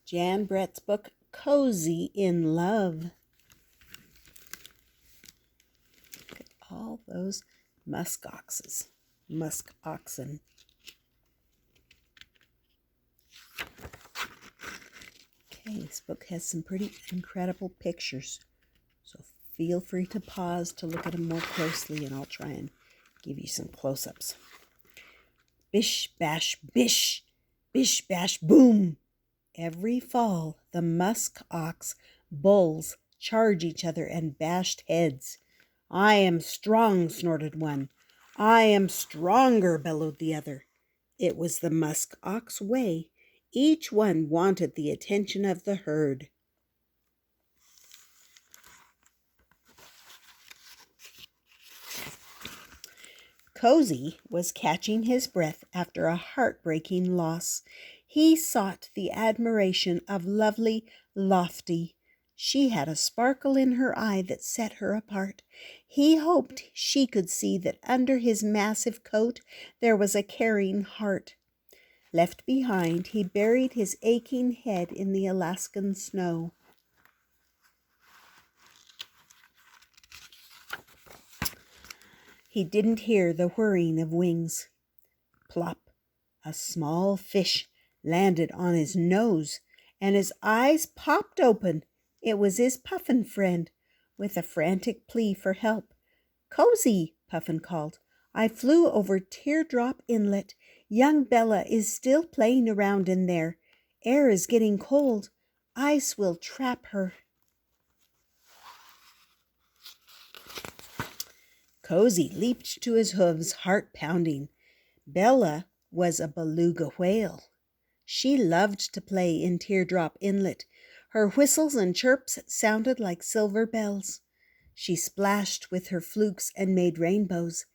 Jan Brett's book, Cozy in Love. Look at all those musk oxen. Okay, this book has some pretty incredible pictures, so feel free to pause to look at them more closely, and I'll try and give you some close-ups. Bish, bash, bish, bish, bash, boom. Every fall, the musk ox bulls charge each other and bashed heads. I am strong, snorted one. I am stronger, bellowed the other. It was the musk ox way. Each one wanted the attention of the herd. Cozy was catching his breath after a heartbreaking loss. He sought the admiration of lovely Lofty. She had a sparkle in her eye that set her apart. He hoped she could see that under his massive coat there was a caring heart. Left behind, he buried his aching head in the Alaskan snow. He didn't hear the whirring of wings. Plop! A small fish landed on his nose, and his eyes popped open. It was his Puffin friend, with a frantic plea for help. "Cozy," Puffin called. "I flew over Teardrop Inlet. Young Bella is still playing around in there. Air is getting cold. Ice will trap her." Cozy leaped to his hooves, heart pounding. Bella was a beluga whale. She loved to play in Teardrop Inlet. Her whistles and chirps sounded like silver bells. She splashed with her flukes and made rainbows.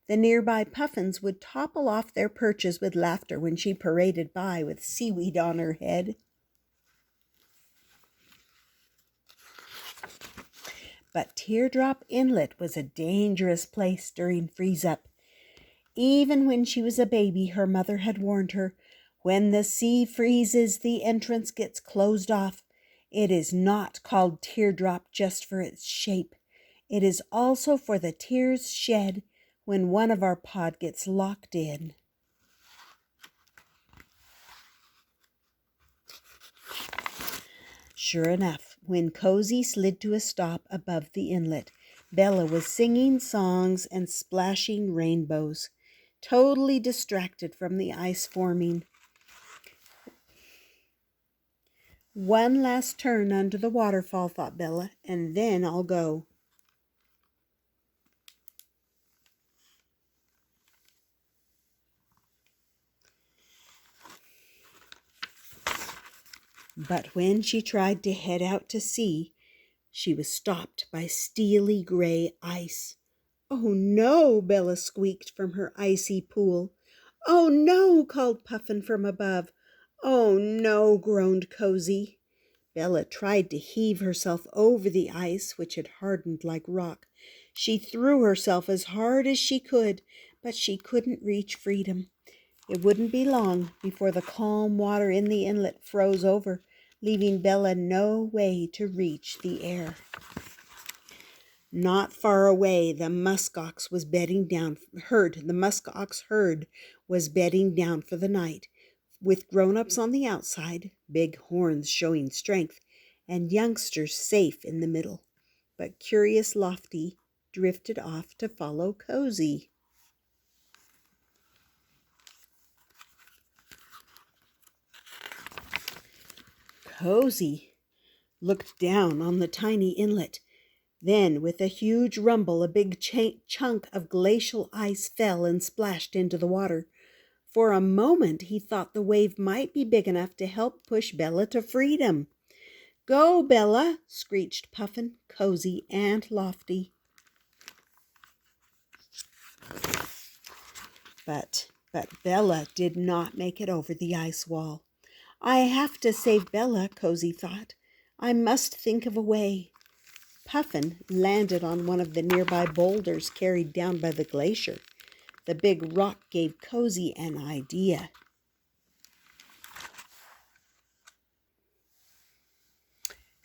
The nearby puffins would topple off their perches with laughter when she paraded by with seaweed on her head. But Teardrop Inlet was a dangerous place during freeze-up. Even when she was a baby, her mother had warned her, "When the sea freezes, the entrance gets closed off. It is not called Teardrop just for its shape. It is also for the tears shed when one of our pod gets locked in." Sure enough, when Cozy slid to a stop above the inlet, Bella was singing songs and splashing rainbows, totally distracted from the ice forming. "One last turn under the waterfall," thought Bella, "and then I'll go." But when she tried to head out to sea, she was stopped by steely gray ice. "Oh no!" Bella squeaked from her icy pool. "Oh no!" called Puffin from above. "Oh no!" groaned Cozy. Bella tried to heave herself over the ice, which had hardened like rock. She threw herself as hard as she could, but she couldn't reach freedom. It wouldn't be long before the calm water in the inlet froze over, leaving Bella no way to reach the air. Not far away, the muskox herd was bedding down for the night, with grown-ups on the outside, big horns showing strength, and youngsters safe in the middle. But curious Lofty drifted off to follow Cozy. Cozy looked down on the tiny inlet. Then, with a huge rumble, a big chunk of glacial ice fell and splashed into the water. For a moment, he thought the wave might be big enough to help push Bella to freedom. "Go, Bella!" screeched Puffin, Cozy, and Lofty. But Bella did not make it over the ice wall. "I have to save Bella," Cozy thought. "I must think of a way." Puffin landed on one of the nearby boulders carried down by the glacier. The big rock gave Cozy an idea.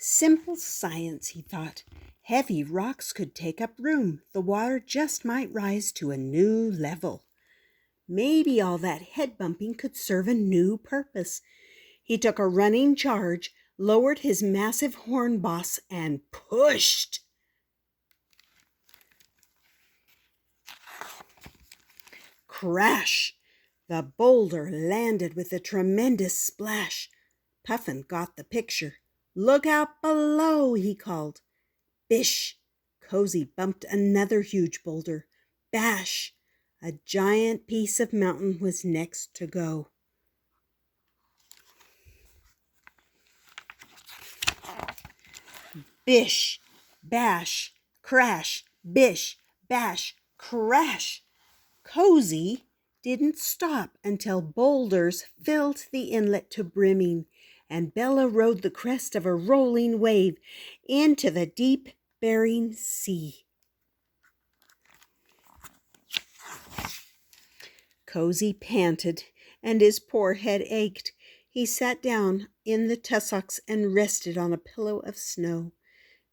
Simple science, he thought. Heavy rocks could take up room. The water just might rise to a new level. Maybe all that head bumping could serve a new purpose. He took a running charge, lowered his massive horn boss, and pushed. Crash! The boulder landed with a tremendous splash. Puffin got the picture. "Look out below," he called. Bish! Cozy bumped another huge boulder. Bash! A giant piece of mountain was next to go. Bish! Bash! Crash! Bish! Bash! Crash! Cozy didn't stop until boulders filled the inlet to brimming, and Bella rode the crest of a rolling wave into the deep Bering Sea. Cozy panted, and his poor head ached. He sat down in the tussocks and rested on a pillow of snow.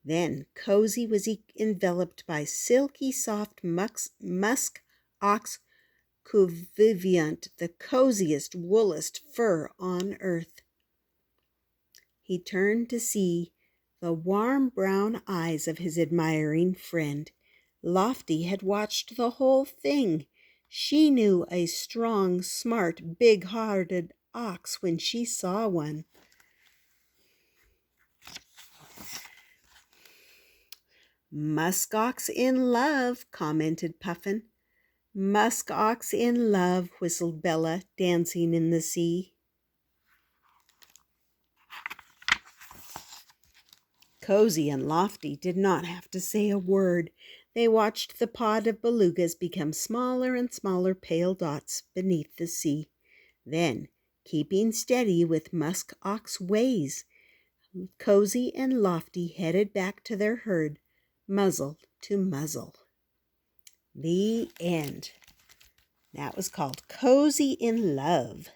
Then Cozy was enveloped by silky soft musk ox Cuviviant, the coziest, woolest fur on earth. He turned to see the warm brown eyes of his admiring friend. Lofty had watched the whole thing. She knew a strong, smart, big-hearted ox when she saw one. "Musk ox in love," commented Puffin. "Musk ox in love," whistled Bella, dancing in the sea. Cozy and Lofty did not have to say a word. They watched the pod of belugas become smaller and smaller pale dots beneath the sea. Then, keeping steady with musk ox ways, Cozy and Lofty headed back to their herd, muzzle to muzzle. The end. That was called Cozy in Love.